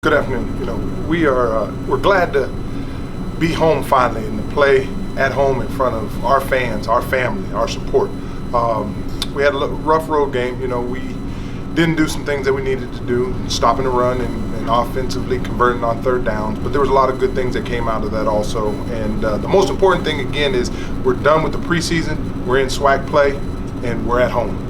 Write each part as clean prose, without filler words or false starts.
Good afternoon. We're glad to be home finally and to play at home in front of our fans, our family, our support. We had a rough road game. We didn't do some things that we needed to do, stopping the run and offensively converting on third downs. But there was a lot of good things that came out of that also. And the most important thing again is we're done with the preseason. We're in SWAC play, and we're at home.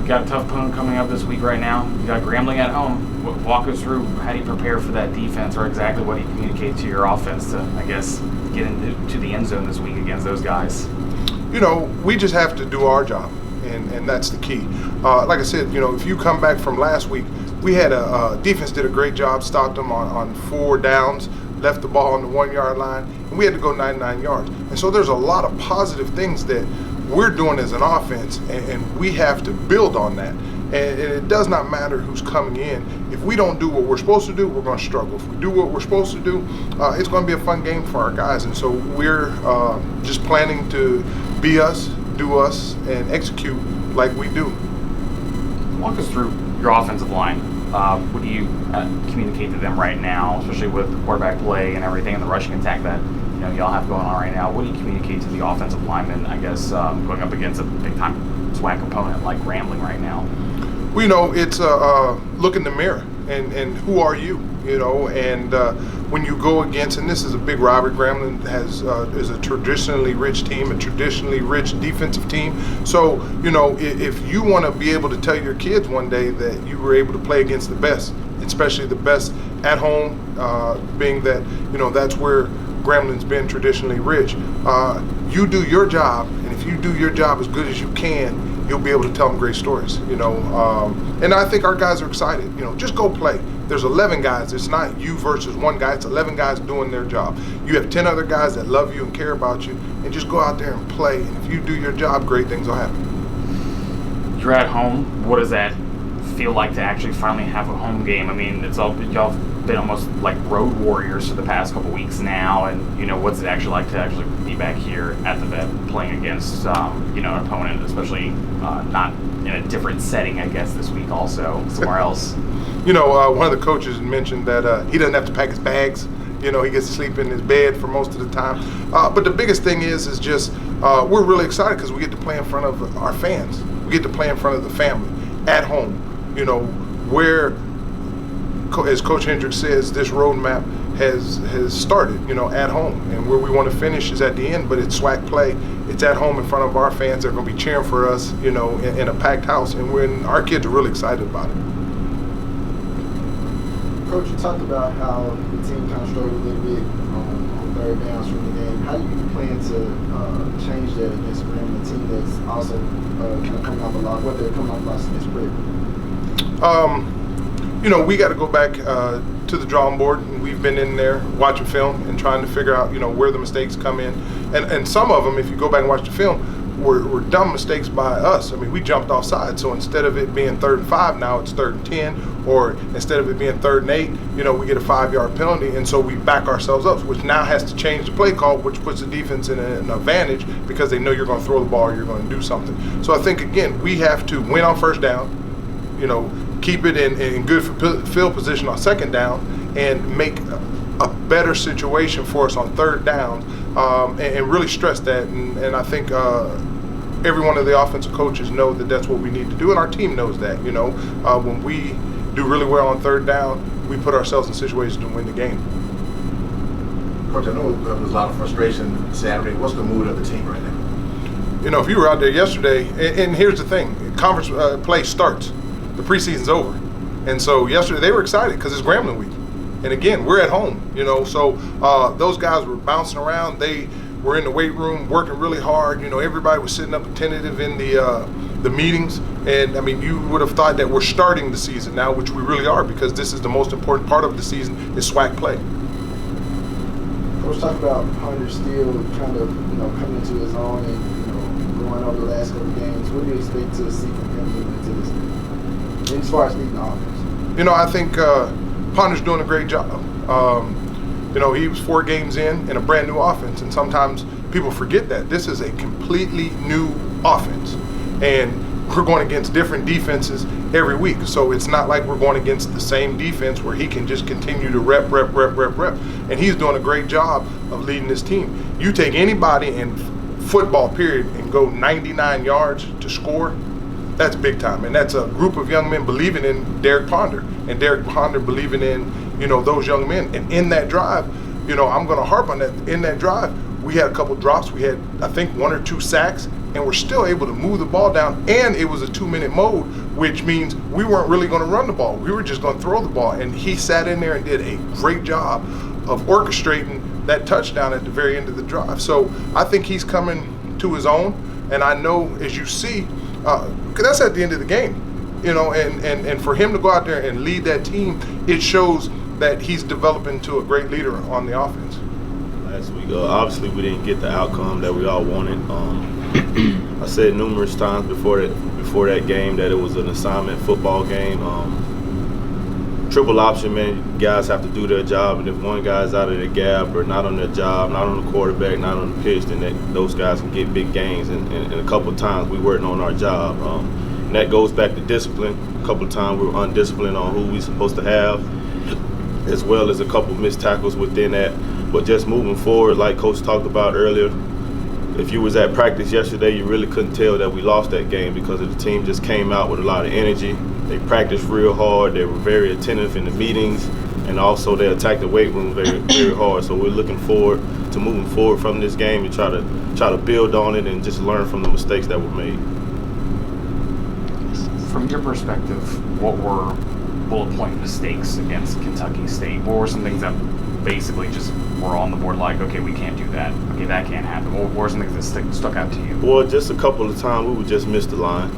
Got a tough opponent coming up this week right now. You got Grambling at home. Walk us through how do you prepare for that defense, or exactly what do you communicate to your offense to, I guess, get into the end zone this week against those guys? We just have to do our job, and that's the key. Like I said, if you come back from last week, we had a defense did a great job, stopped them on 4 downs, left the ball on the 1-yard line, and we had to go 99 yards. And so there's a lot of positive things that we're doing as an offense, and we have to build on that. And it does not matter who's coming in. If we don't do what we're supposed to do, we're going to struggle. If we do what we're supposed to do, it's going to be a fun game for our guys. And so we're just planning to be us, do us, and execute like we do. Walk us through your offensive line. What do you communicate to them right now, especially with the quarterback play and everything and the rushing attack that y'all have going on right now? What do you communicate to the offensive linemen, I guess, going up against a big-time SWAC opponent like Grambling right now? Well, it's look in the mirror and who are you, and when you go against, and this is a big rivalry, Grambling is a traditionally rich team, a traditionally rich defensive team. So, if you want to be able to tell your kids one day that you were able to play against the best, especially the best at home, being that, that's where Grambling's been traditionally rich. You do your job, and if you do your job as good as you can, you'll be able to tell them great stories. And I think our guys are excited. Just go play. There's 11 guys. It's not you versus one guy. It's 11 guys doing their job. You have 10 other guys that love you and care about you, and just go out there and play. And if you do your job, great things will happen. You're at home. What does that feel like to actually finally have a home game? I mean, y'all been almost like road warriors for the past couple weeks now, and what's it actually like to actually be back here at the vet playing against an opponent, especially not in a different setting, I guess, this week also somewhere else. One of the coaches mentioned that he doesn't have to pack his bags. He gets to sleep in his bed for most of the time. But the biggest thing is just we're really excited because we get to play in front of our fans. We get to play in front of the family at home. Where, as Coach Hendricks says, this roadmap has started, at home. And where we want to finish is at the end, but it's SWAC play. It's at home in front of our fans. They're going to be cheering for us, in a packed house. And our kids are really excited about it. Coach, you talked about how the team kind of struggled a little bit on third downs from the game. How do you plan to change that against Grambling, a team that's also kind of coming off a loss? What they're coming off a loss against Brick? We got to go back to the drawing board. And we've been in there watching film and trying to figure out, where the mistakes come in. And some of them, if you go back and watch the film, were dumb mistakes by us. I mean, we jumped offside. So instead of it being 3rd and 5, now it's 3rd and 10. Or instead of it being 3rd and 8, we get a 5-yard penalty. And so we back ourselves up, which now has to change the play call, which puts the defense in an advantage because they know you're going to throw the ball or you're going to do something. So I think, again, we have to win on first down, keep it in good field position on second down, and make a better situation for us on third down, and really stress that. And I think every one of the offensive coaches know that that's what we need to do, and our team knows that. When we do really well on third down, we put ourselves in situations to win the game. Coach, I know there was a lot of frustration Saturday. What's the mood of the team right now? If you were out there yesterday, and here's the thing, conference play starts. The preseason's over. And so yesterday they were excited because it's Grambling week. And again, we're at home, so those guys were bouncing around. They were in the weight room working really hard. Everybody was sitting up attentive in the meetings. And I mean, you would have thought that we're starting the season now, which we really are, because this is the most important part of the season is SWAC play. Coach, talk about Hunter still kind of, coming into his own and, going over the last couple of games. What do you expect to see from him moving into this game? As far as leading the offense? I think Ponder's doing a great job. He was 4 games in a brand new offense, and sometimes people forget that. This is a completely new offense. And we're going against different defenses every week. So it's not like we're going against the same defense where he can just continue to rep. And he's doing a great job of leading this team. You take anybody in football, period, and go 99 yards to score, that's big time. And that's a group of young men believing in Derek Ponder, and Derek Ponder believing in, those young men. And in that drive, I'm going to harp on that. In that drive, we had a couple drops. We had, I think, 1 or 2 sacks, and we're still able to move the ball down. And it was a 2-minute mode, which means we weren't really going to run the ball. We were just going to throw the ball. And he sat in there and did a great job of orchestrating that touchdown at the very end of the drive. So I think he's coming to his own. And I know, as you see, because that's at the end of the game, and for him to go out there and lead that team, it shows that he's developing to a great leader on the offense. Last week, obviously, we didn't get the outcome that we all wanted. I said numerous times before that game that it was an assignment football game. Triple option, man, guys have to do their job, and if one guy's out of the gap or not on their job, not on the quarterback, not on the pitch, then those guys can get big gains. And a couple of times we weren't on our job. And that goes back to discipline. A couple of times we were undisciplined on who we supposed to have, as well as a couple of missed tackles within that. But just moving forward, like Coach talked about earlier, if you was at practice yesterday, you really couldn't tell that we lost that game because the team just came out with a lot of energy. They practiced real hard. They were very attentive in the meetings, and also they attacked the weight room very, very hard. So we're looking forward to moving forward from this game and try to build on it and just learn from the mistakes that were made. From your perspective, what were bullet point mistakes against Kentucky State? What were some things that basically just were on the board like, okay, we can't do that. Okay, that can't happen. What were some things that stuck out to you? Well, just a couple of times we would just miss the line.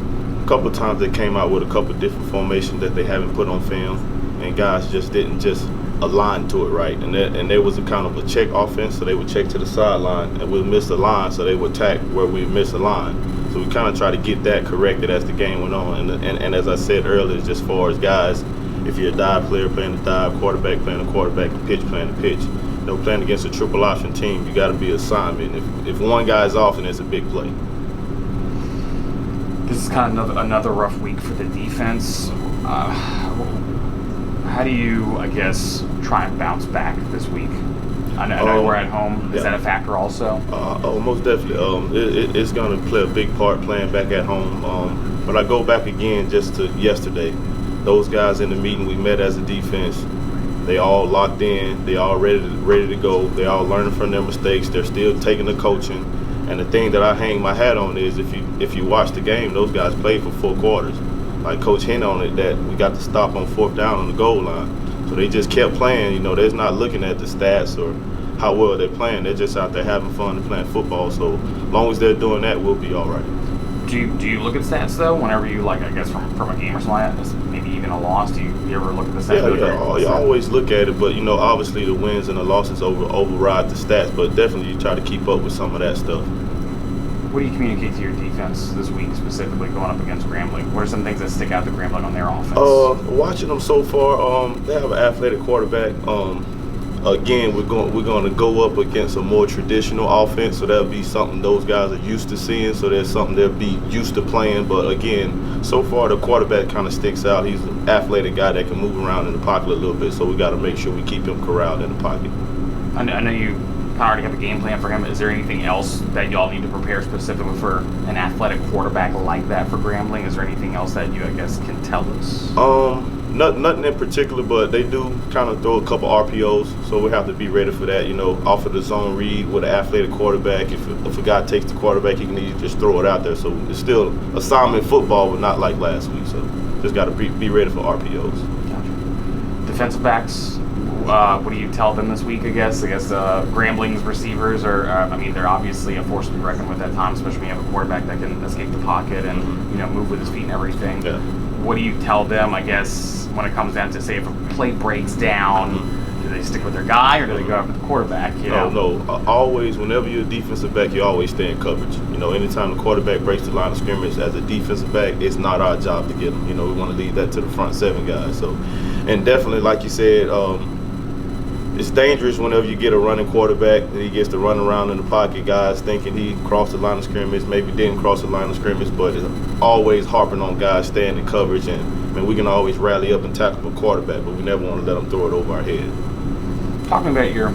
A couple of times they came out with a couple of different formations that they haven't put on film, and guys just didn't just align to it right. And there was a kind of a check offense, so they would check to the sideline, and we'd miss the line, so they would attack where we missed the line. So we kind of try to get that corrected as the game went on. And as I said earlier, just as far as guys, if you're a dive player playing the dive, quarterback playing the quarterback, and pitch playing the pitch, playing against a triple option team, you got to be assignment. If one guy's off, then it's a big play. This is kind of another rough week for the defense. How do you, I guess, try and bounce back this week? I know we're at home. Is that a factor also? Most definitely. It's going to play a big part playing back at home. But I go back again just to yesterday. Those guys in the meeting we met as a defense, they all locked in. They all ready to go. They all learning from their mistakes. They're still taking the coaching. And the thing that I hang my hat on is if you watch the game, those guys played for 4 quarters. Like Coach hit on it, that we got to stop on 4th down on the goal line. So they just kept playing. They're not looking at the stats or how well they're playing. They're just out there having fun and playing football. So as long as they're doing that, we'll be all right. Do you look at stats though? Whenever you I guess from a game or something like that, maybe even a loss, do you ever look at the stats? Yeah. You always look at it, but obviously the wins and the losses override the stats. But definitely you try to keep up with some of that stuff. What do you communicate to your defense this week, specifically going up against Grambling? What are some things that stick out to Grambling on their offense? Watching them so far, they have an athletic quarterback. Again, we're going to go up against a more traditional offense, so that'll be something those guys are used to seeing. So there's something they'll be used to playing. But again, so far the quarterback kind of sticks out. He's an athletic guy that can move around in the pocket a little bit. So we got to make sure we keep him corralled in the pocket. I know you already have a game plan for him. Is there anything else that y'all need to prepare specifically for an athletic quarterback like that for Grambling? Is there anything else that you, I guess, can tell us? Nothing in particular, but they do kind of throw a couple RPOs, so we have to be ready for that. Off of the zone read with an athletic quarterback. If a guy takes the quarterback, he can easily just throw it out there. So it's still assignment football, but not like last week. So just got to be ready for RPOs. Gotcha. Defensive backs. What do you tell them this week, I guess? Grambling's receivers are, they're obviously a force to be reckoned with at times, especially when you have a quarterback that can escape the pocket and, move with his feet and everything. Yeah. What do you tell them, I guess, when it comes down to, say, if a play breaks down, do they stick with their guy or do they go after the quarterback? No. Always, whenever you're a defensive back, you always stay in coverage. Anytime the quarterback breaks the line of scrimmage as a defensive back, it's not our job to get him. We want to leave that to the front 7 guys. So, and definitely, like you said, it's dangerous whenever you get a running quarterback that he gets to run around in the pocket, guys thinking he crossed the line of scrimmage, maybe didn't cross the line of scrimmage, but it's always harping on guys staying in coverage. And I mean, we can always rally up and tackle the quarterback, but we never want to let them throw it over our head. Talking about your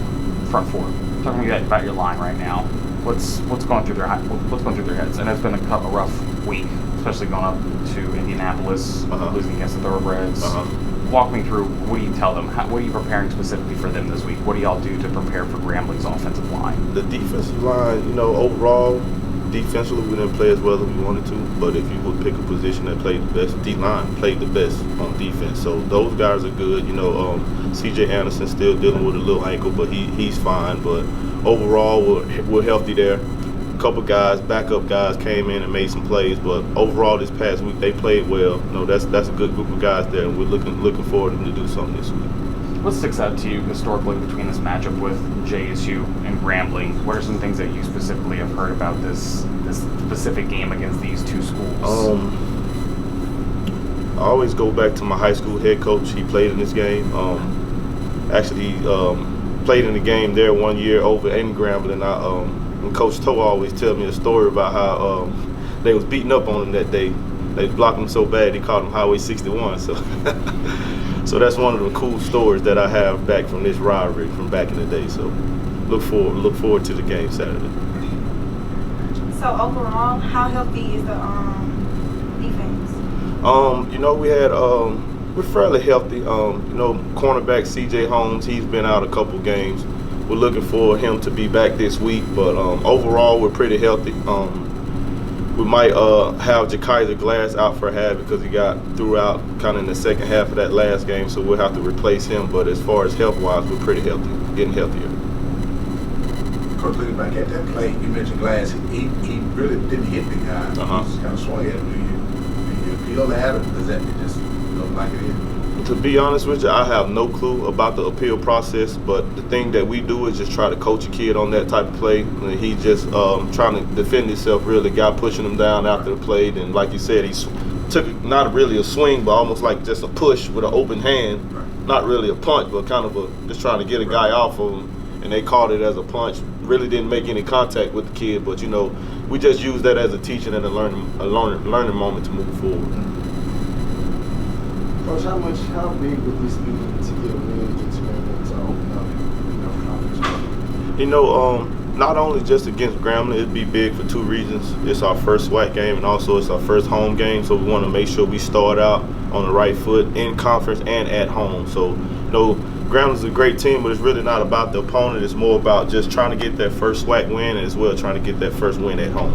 front four, talking about your line right now, what's going through their heads? And it's been a rough week, especially going up to Indianapolis, losing against the Thoroughbreds. Walk me through, what do you tell them? What are you preparing specifically for them this week? What do y'all do to prepare for Grambling's offensive line? The defensive line, overall, defensively we didn't play as well as we wanted to, but if you would pick a position that played the best, D-line played the best on defense. So those guys are good. C.J. Anderson still dealing with a little ankle, but he's fine. But overall, we're healthy there. A couple guys, backup guys, came in and made some plays, but overall this past week they played well. That's a good group of guys there, and we're looking forward to them to do something this week. What sticks out to you historically between this matchup with JSU and Grambling? What are some things that you specifically have heard about this specific game against these two schools? I always go back to my high school head coach. He played in this game. Actually, played in the game there one year over in Grambling. And Coach Toe always tell me a story about how they was beating up on him that day. They blocked him so bad he called him Highway 61. So, so that's one of the cool stories that I have back from this rivalry from back in the day. So, look forward to the game Saturday. So overall, how healthy is the defense? We're fairly healthy. Cornerback C.J. Holmes, he's been out a couple games. We're looking for him to be back this week, but overall we're pretty healthy. We might have Ja'Kaiser Glass out for a half because he got threw out kind of in the second half of that last game, so we'll have to replace him. But as far as health-wise, we're pretty healthy, getting healthier. Coach, looking back at that play, you mentioned Glass. He really didn't hit the guy. He just kind of swung at him. Do you appeal that, or does that just look like it is? To be honest with you, I have no clue about the appeal process, but the thing that we do is just try to coach a kid on that type of play. And he just trying to defend himself, really. The guy pushing him down after the play, and like you said, he took not really a swing, but almost like just a push with an open hand. Right. Not really a punch, but kind of just trying to get a guy off of him, and they called it as a punch. Really didn't make any contact with the kid, but we just use that as a teaching and a learning moment to move forward. Coach, how big would this be to get a win against Grambling to open up, conference? Not only just against Grambling, it'd be big for two reasons. It's our first SWAC game, and also it's our first home game, so we want to make sure we start out on the right foot in conference and at home. So, Grambling's a great team, but it's really not about the opponent. It's more about just trying to get that first SWAC win and as well trying to get that first win at home.